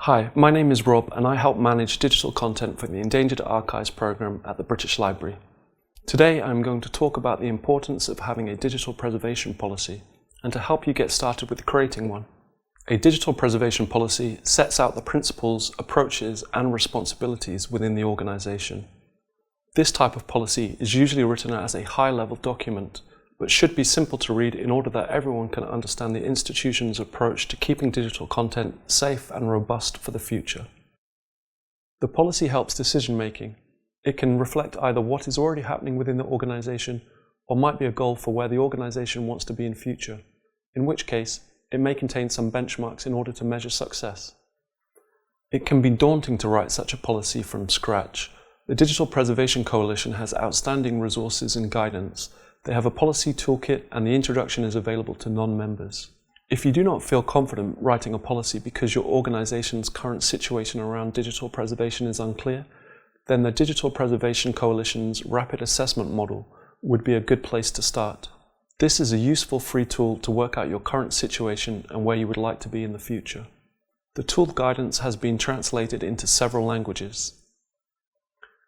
Hi, my name is Rob and I help manage digital content for the Endangered Archives programme at the British Library. Today I'm going to talk about the importance of having a digital preservation policy and to help you get started with creating one. A digital preservation policy sets out the principles, approaches and responsibilities within the organisation. This type of policy is usually written as a high-level document, but should be simple to read in order that everyone can understand the institution's approach to keeping digital content safe and robust for the future. The policy helps decision-making. It can reflect either what is already happening within the organisation or might be a goal for where the organisation wants to be in future, in which case it may contain some benchmarks in order to measure success. It can be daunting to write such a policy from scratch. The Digital Preservation Coalition has outstanding resources and guidance. They have a policy toolkit and the introduction is available to non-members. If you do not feel confident writing a policy because your organisation's current situation around digital preservation is unclear, then the Digital Preservation Coalition's Rapid Assessment Model would be a good place to start. This is a useful free tool to work out your current situation and where you would like to be in the future. The tool guidance has been translated into several languages.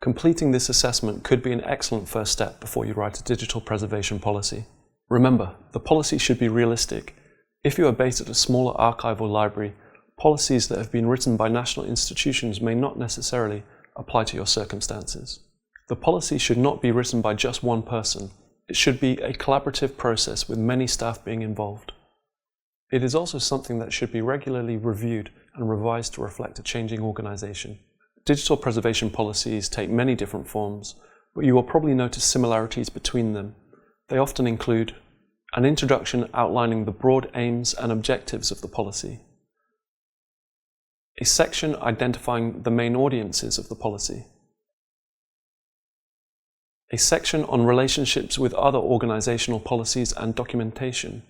Completing this assessment could be an excellent first step before you write a digital preservation policy. Remember, the policy should be realistic. If you are based at a smaller archive or library, policies that have been written by national institutions may not necessarily apply to your circumstances. The policy should not be written by just one person. It should be a collaborative process with many staff being involved. It is also something that should be regularly reviewed and revised to reflect a changing organisation. Digital preservation policies take many different forms, but you will probably notice similarities between them. They often include an introduction outlining the broad aims and objectives of the policy, a section identifying the main audiences of the policy, a section on relationships with other organisational policies and documentation,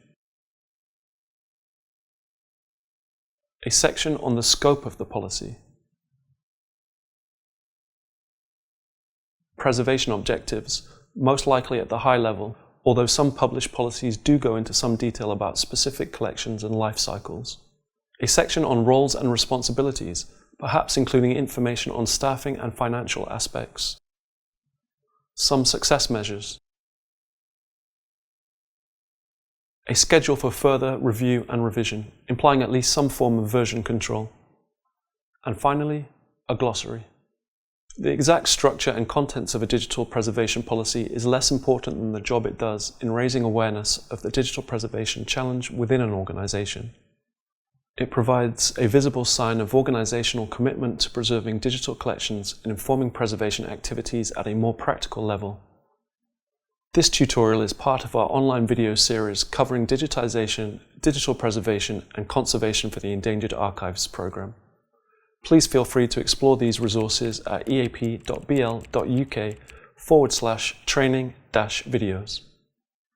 a section on the scope of the policy, preservation objectives, most likely at the high level, although some published policies do go into some detail about specific collections and life cycles. A section on roles and responsibilities, perhaps including information on staffing and financial aspects. Some success measures. A schedule for further review and revision, implying at least some form of version control. And finally, a glossary. The exact structure and contents of a digital preservation policy is less important than the job it does in raising awareness of the digital preservation challenge within an organisation. It provides a visible sign of organisational commitment to preserving digital collections and informing preservation activities at a more practical level. This tutorial is part of our online video series covering digitisation, digital preservation and conservation for the Endangered Archives programme. Please feel free to explore these resources at eap.bl.uk/training-videos.